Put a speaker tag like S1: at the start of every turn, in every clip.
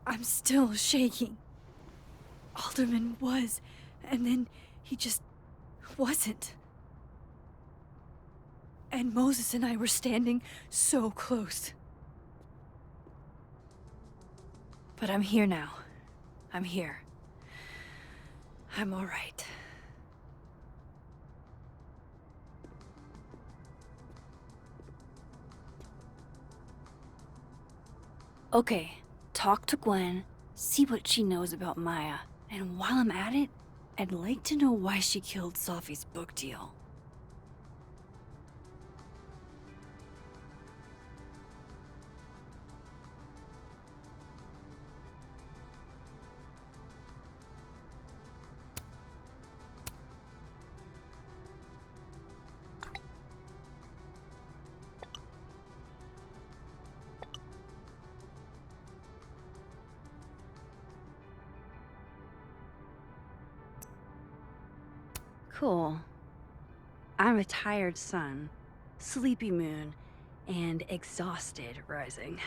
S1: I'm still shaking. Alderman was, and then he just wasn't. And Moses and I were standing so close. But I'm here now. I'm here. I'm all right. Okay, talk to Gwen, see what she knows about Maya, and while I'm at it, I'd like to know why she killed Sophie's book deal. Cool. I'm a tired sun, sleepy moon, and exhausted rising.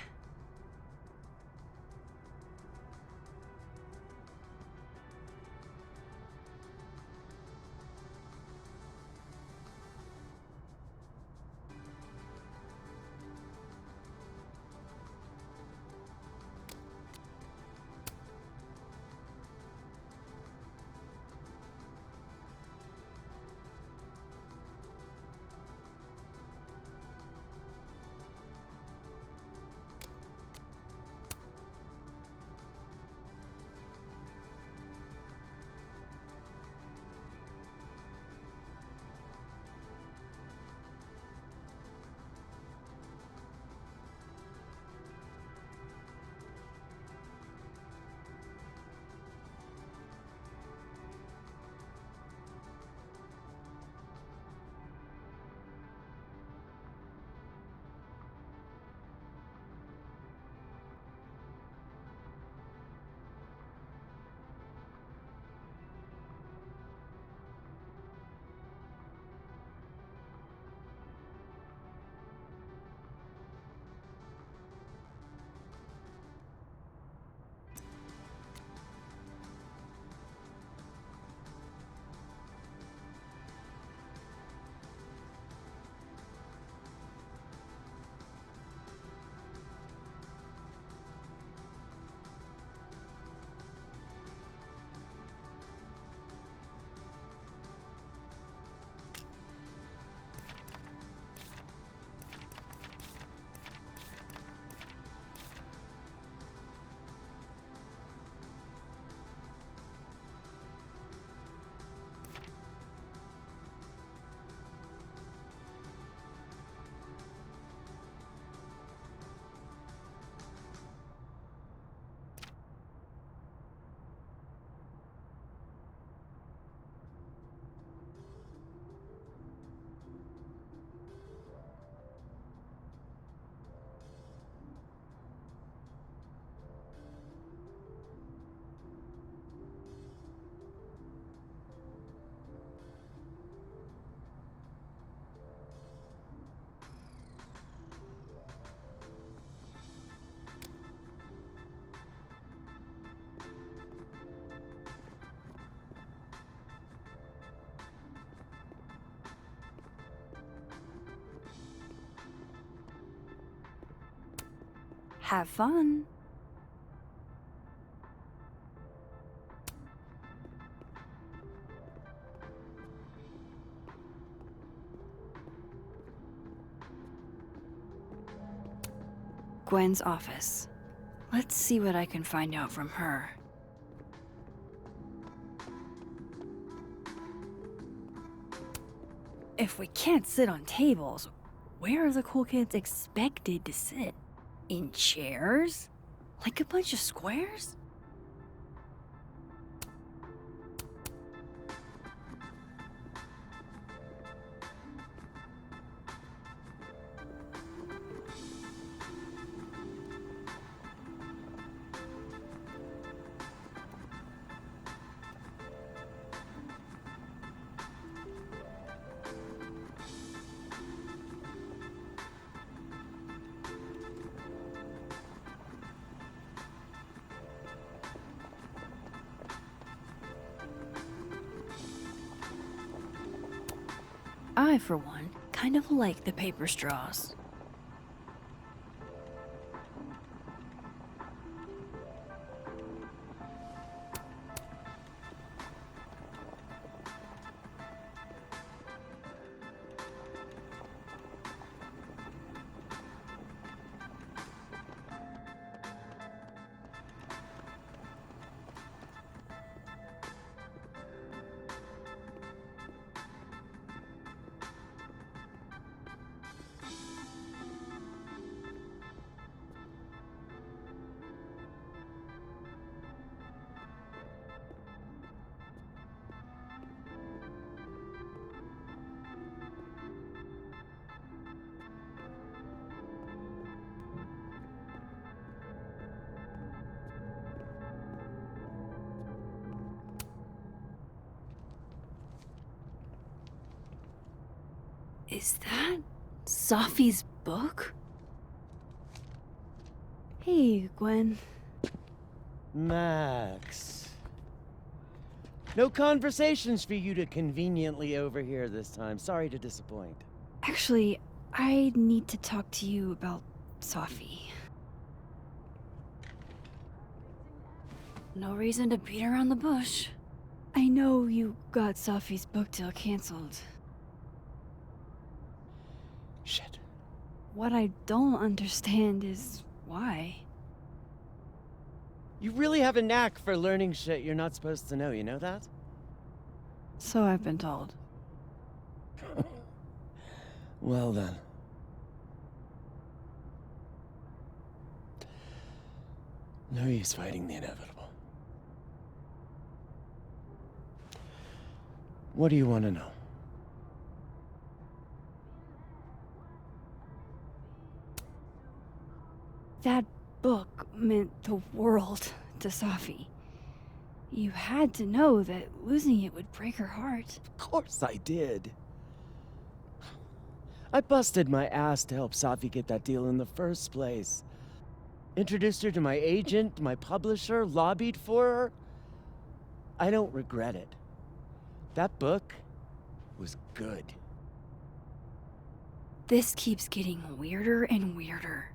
S1: Have fun. Gwen's office. Let's see what I can find out from her. If we can't sit on tables, where are the cool kids expected to sit? In chairs? Like a bunch of squares? I, for one, kind of like the paper straws. Is that Safi's book? Hey, Gwen.
S2: Max. No conversations for you to conveniently overhear this time. Sorry to disappoint.
S1: Actually, I need to talk to you about Safi. No reason to beat around the bush. I know you got Safi's book deal canceled.
S2: Shit.
S1: What I don't understand is why.
S2: You really have a knack for learning shit you're not supposed to know, you know that?
S1: So I've been told.
S2: Well then. No use fighting the inevitable. What do you want to know?
S1: That book meant the world to Safi. You had to know that losing it would break her heart.
S2: Of course I did. I busted my ass to help Safi get that deal in the first place. Introduced her to my agent, my publisher, lobbied for her. I don't regret it. That book was good.
S1: This keeps getting weirder and weirder.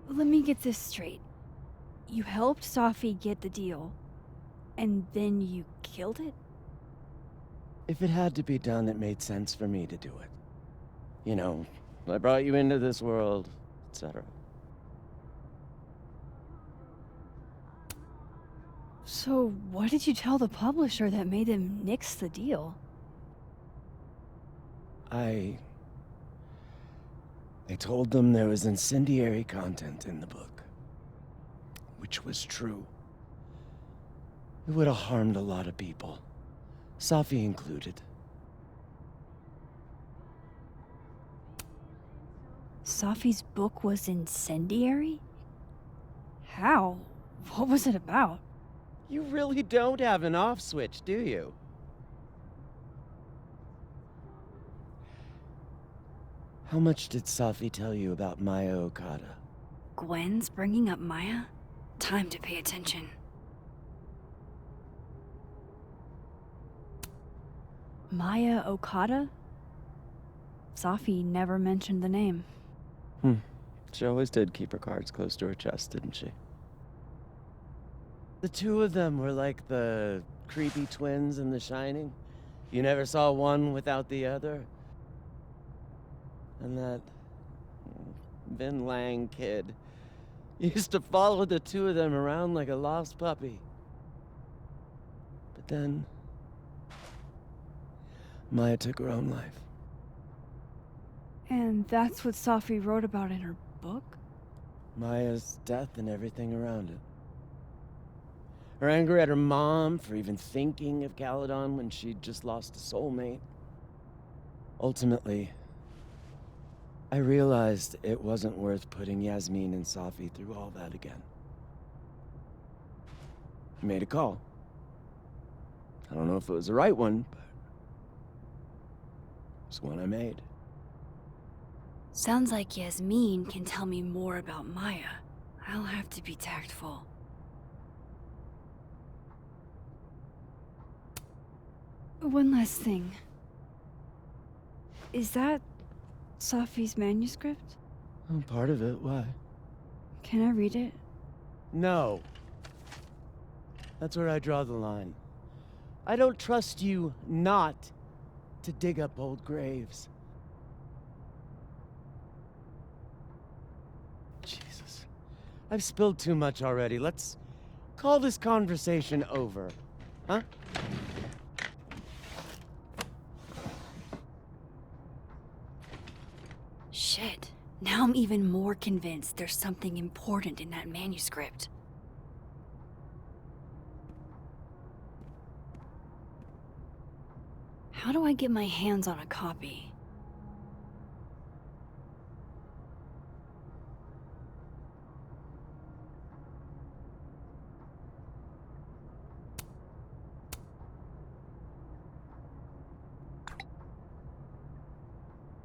S1: Let me get this straight. You helped Safi get the deal, and then you killed it?
S2: If it had to be done, it made sense for me to do it. You know, I brought you into this world, etc.
S1: So what did you tell the publisher that made them nix the deal?
S2: I told them there was incendiary content in the book. Which was true. It would have harmed a lot of people. Safi included.
S1: Safi's book was incendiary? How? What was it about?
S2: You really don't have an off switch, do you? How much did Safi tell you about Maya Okada?
S1: Gwen's bringing up Maya? Time to pay attention. Maya Okada? Safi never mentioned the name.
S2: She always did keep her cards close to her chest, didn't she? The two of them were like the creepy twins in The Shining. You never saw one without the other. And that Vin Lang kid used to follow the two of them around like a lost puppy. But then Maya took her own life.
S1: And that's what Safi wrote about in her book?
S2: Maya's death and everything around it. Her anger at her mom for even thinking of Caledon when she'd just lost a soulmate. Ultimately, I realized it wasn't worth putting Yasmin and Safi through all that again. I made a call. I don't know if it was the right one, but it was one I made.
S1: Sounds like Yasmin can tell me more about Maya. I'll have to be tactful. One last thing. Is that Safi's manuscript?
S2: Oh, part of it, why?
S1: Can I read it?
S2: No. That's where I draw the line. I don't trust you not to dig up old graves. Jesus. I've spilled too much already. Let's call this conversation over. Huh?
S1: Shit. Now I'm even more convinced there's something important in that manuscript. How do I get my hands on a copy?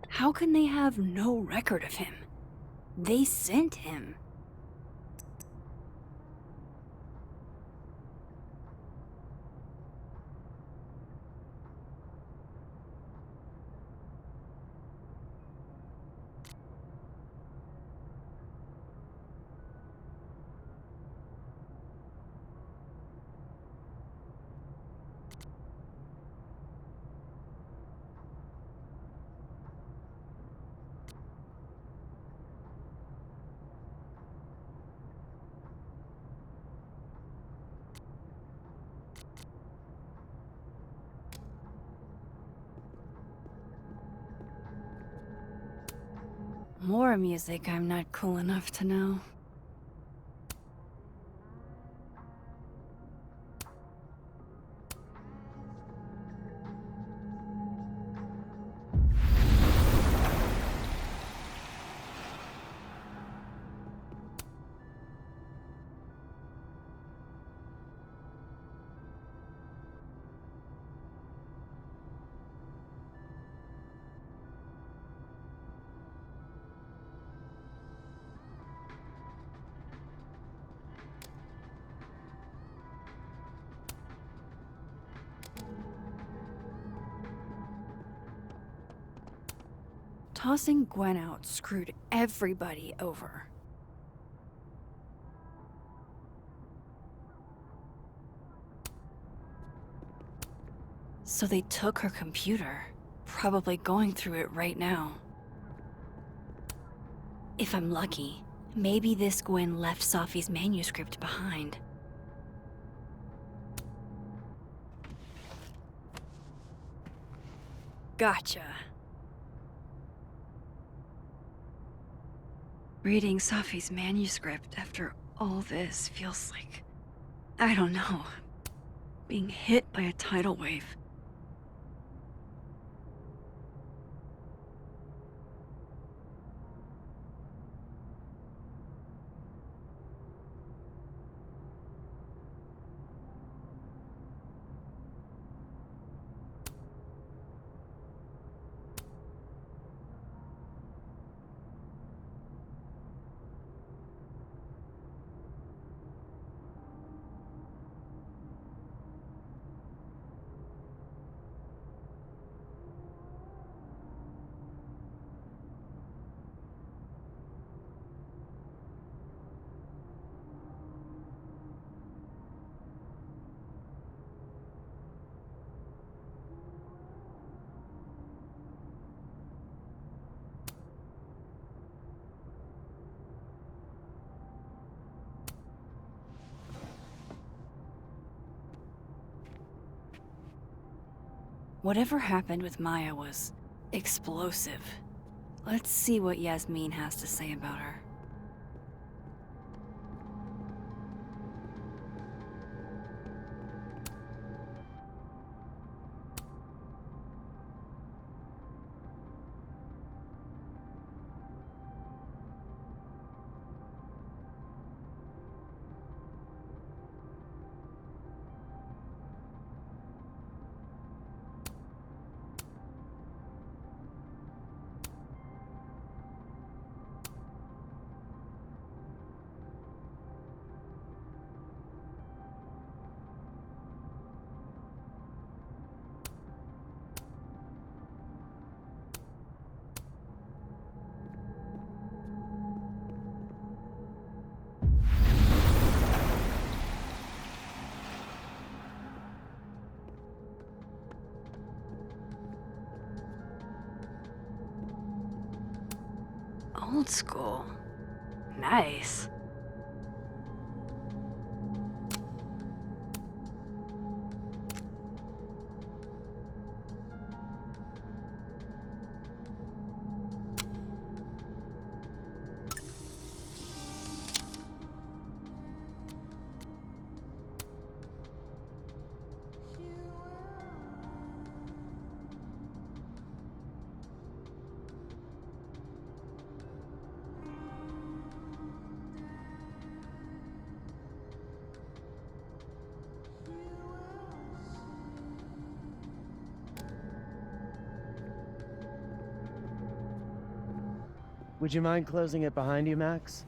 S1: How can they have no record of him? They sent him. More music I'm not cool enough to know. Tossing Gwen out screwed everybody over. So they took her computer, probably going through it right now. If I'm lucky, maybe this Gwen left Safi's manuscript behind. Gotcha. Reading Safi's manuscript after all this feels like, I don't know, being hit by a tidal wave. Whatever happened with Maya was explosive. Let's see what Yasmin has to say about her. Old school. Nice.
S2: Would you mind closing it behind you, Max?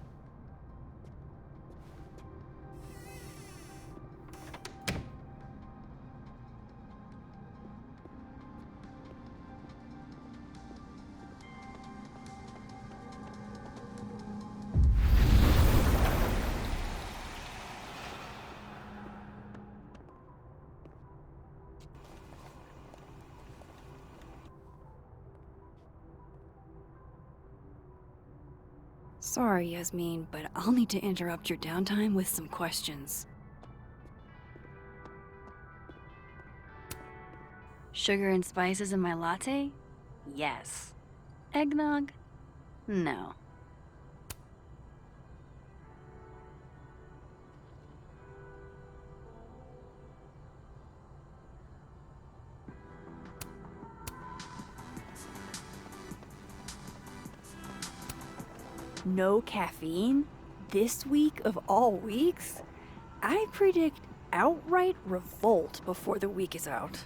S1: Sorry, Yasmin, but I'll need to interrupt your downtime with some questions. Sugar and spices in my latte? Yes. Eggnog? No. No caffeine? This week of all weeks? I predict outright revolt before the week is out.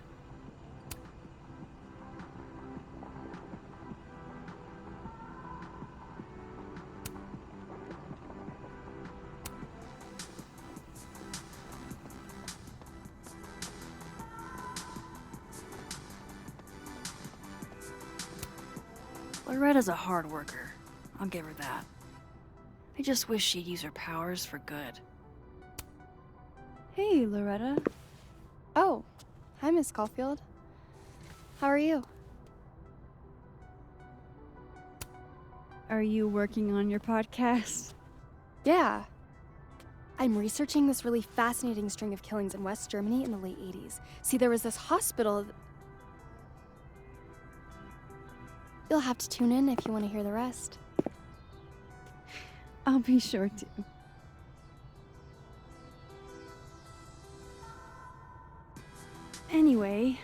S1: Loretta's a hard worker. I'll give her that. I just wish she'd use her powers for good. Hey, Loretta.
S3: Oh, hi, Miss Caulfield. How are you?
S1: Are you working on your podcast?
S3: Yeah. I'm researching this really fascinating string of killings in West Germany in the late 80s. See, there was this hospital. You'll have to tune in if you want to hear the rest.
S1: I'll be sure to. Anyway,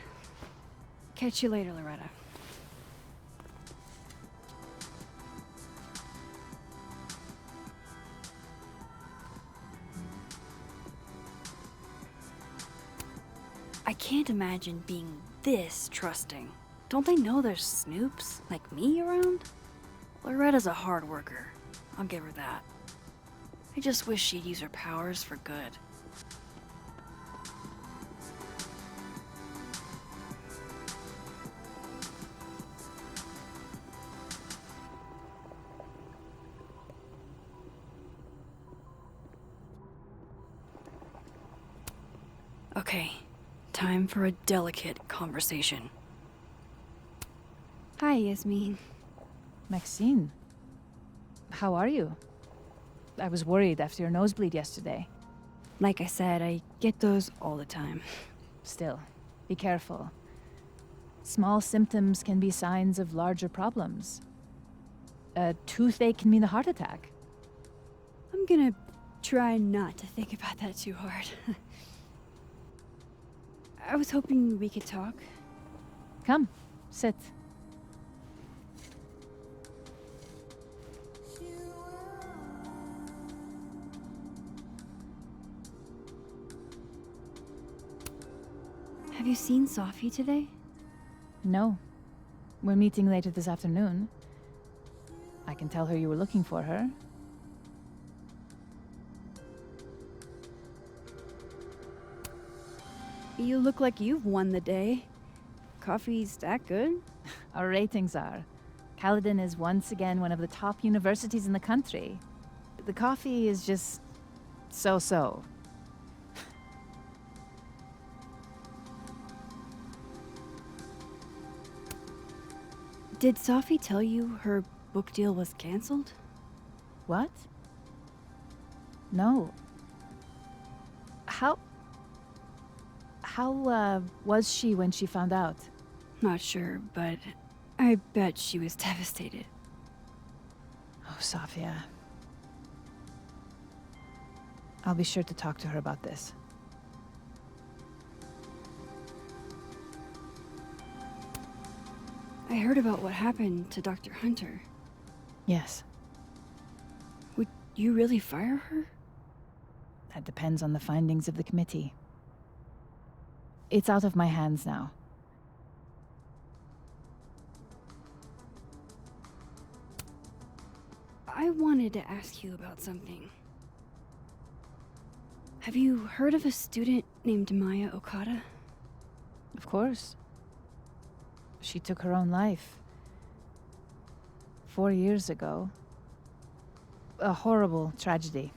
S1: catch you later, Loretta. I can't imagine being this trusting. Don't they know there's snoops like me around? Loretta's a hard worker. I'll give her that. I just wish she'd use her powers for good. Okay, time for a delicate conversation. Hi, Yasmin.
S4: Maxine, how are you? I was worried after your nosebleed yesterday.
S1: Like I said, I get those all the time.
S4: Still, be careful. Small symptoms can be signs of larger problems. A toothache can mean a heart attack.
S1: I'm gonna try not to think about that too hard. I was hoping we could talk.
S4: Come, sit.
S1: Have you seen Sophie today?
S4: No. We're meeting later this afternoon. I can tell her you were looking for her.
S1: You look like you've won the day. Coffee's that good?
S4: Our ratings are. Caledon is once again one of the top universities in the country. The coffee is just so-so.
S1: Did Sophie tell you her book deal was canceled?
S4: What? No. How was she when she found out?
S1: Not sure, but I bet she was devastated.
S4: Oh, Safia. I'll be sure to talk to her about this.
S1: I heard about what happened to Dr. Hunter.
S4: Yes,
S1: Would you really fire her?
S4: that depends on the findings of the committee. It's out of my hands now.
S1: I wanted to ask you about something. Have you heard of a student named Maya Okada?
S4: Of course. She took her own life. 4 years ago. A horrible tragedy.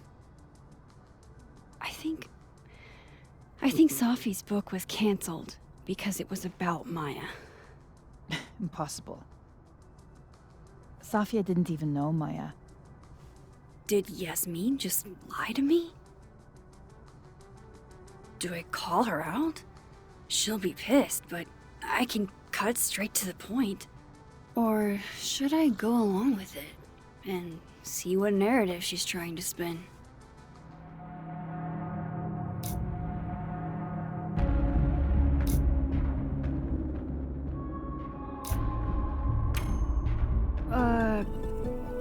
S1: I think Safi's book was canceled because it was about Maya.
S4: Impossible. Safia didn't even know Maya.
S1: Did Yasmin just lie to me? Do I call her out? She'll be pissed, but I can cut straight to the point. Or should I go along with it and see what narrative she's trying to spin?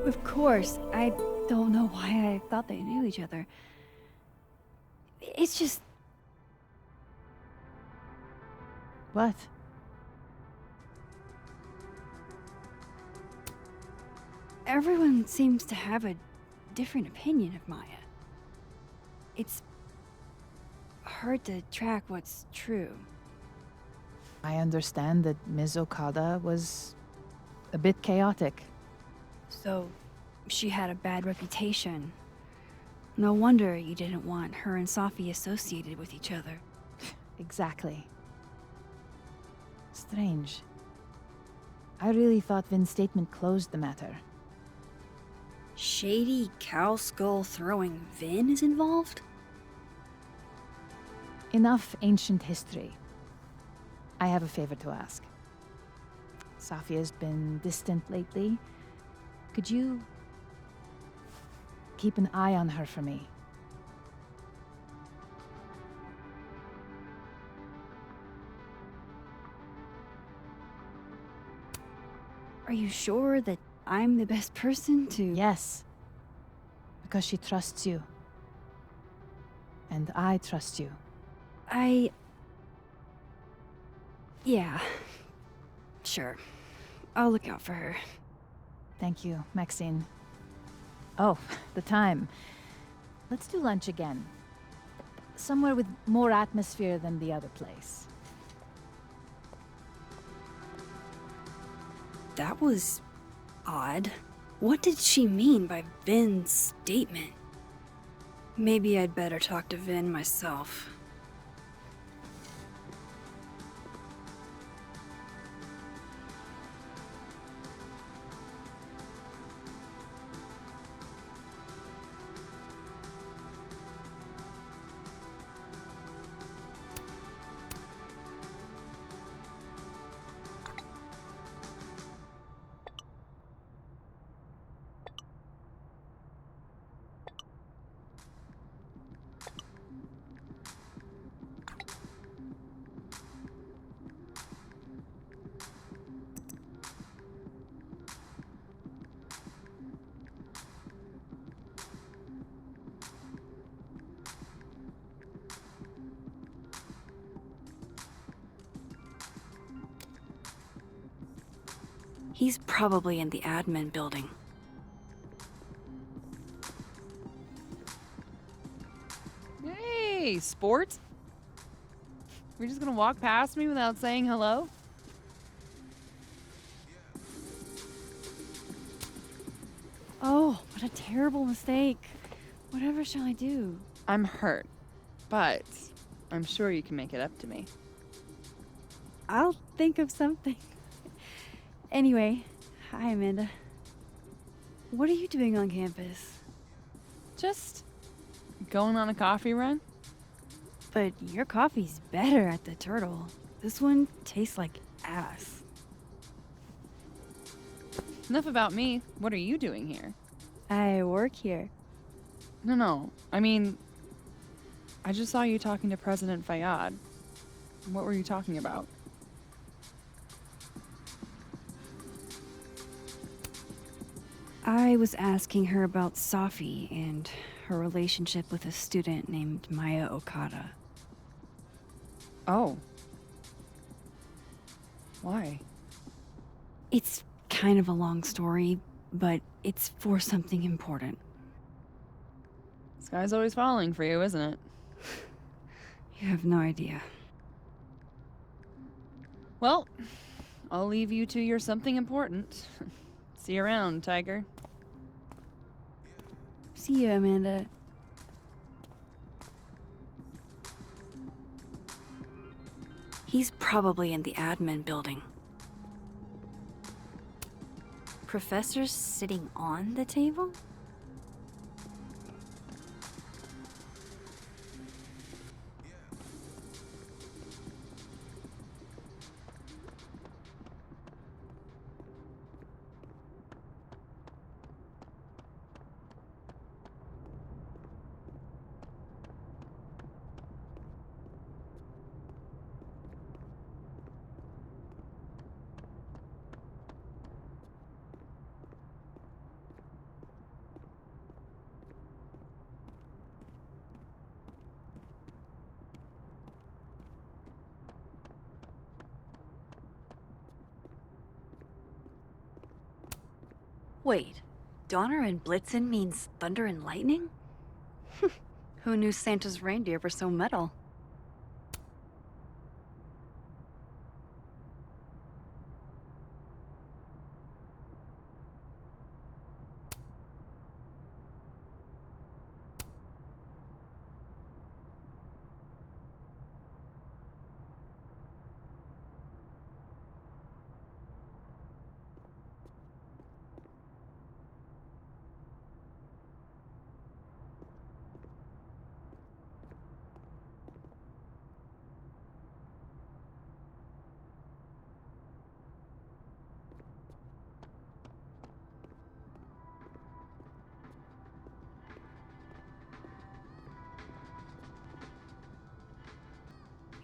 S1: Of course. I don't know why I thought they knew each other. It's just...
S4: What?
S1: Everyone seems to have a different opinion of Maya. It's hard to track what's true.
S4: I understand that Ms. Okada was a bit chaotic.
S1: So, she had a bad reputation. No wonder you didn't want her and Safi associated with each other.
S4: Exactly. Strange. I really thought Vin's statement closed the matter.
S1: Shady cow skull throwing Vin is involved?
S4: Enough ancient history. I have a favor to ask. Safia's been distant lately. Could you keep an eye on her for me?
S1: Are you sure that I'm the best person to...
S4: Yes. Because she trusts you. And I trust you.
S1: Yeah. Sure. I'll look out for her.
S4: Thank you, Maxine. Oh, the time. Let's do lunch again. Somewhere with more atmosphere than the other place.
S1: That was... odd. What did she mean by Vin's statement? Maybe I'd better talk to Vin myself. He's probably in the admin building.
S5: Hey, sport. You're just gonna walk past me without saying hello?
S1: Oh, what a terrible mistake. Whatever shall I do?
S5: I'm hurt, but I'm sure you can make it up to me.
S1: I'll think of something. Anyway, hi, Amanda. What are you doing on campus?
S5: Just going on a coffee run?
S1: But your coffee's better at the Turtle. This one tastes like ass.
S5: Enough about me. What are you doing here?
S1: I work here.
S5: No. I mean, I just saw you talking to President Fayyad. What were you talking about?
S1: I was asking her about Safi and her relationship with a student named Maya Okada.
S5: Oh. Why?
S1: It's kind of a long story, but it's for something important.
S5: This guy's always falling for you, isn't it?
S1: You have no idea.
S5: Well, I'll leave you to your something important. See you around, Tiger.
S1: See you, Amanda. He's probably in the admin building. Professor's sitting on the table? Wait, Donner and Blitzen means thunder and lightning? Who knew Santa's reindeer were so metal?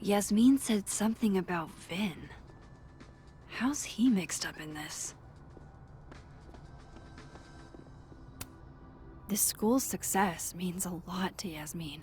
S1: Yasmin said something about Vin. How's he mixed up in this? This school's success means a lot to Yasmin.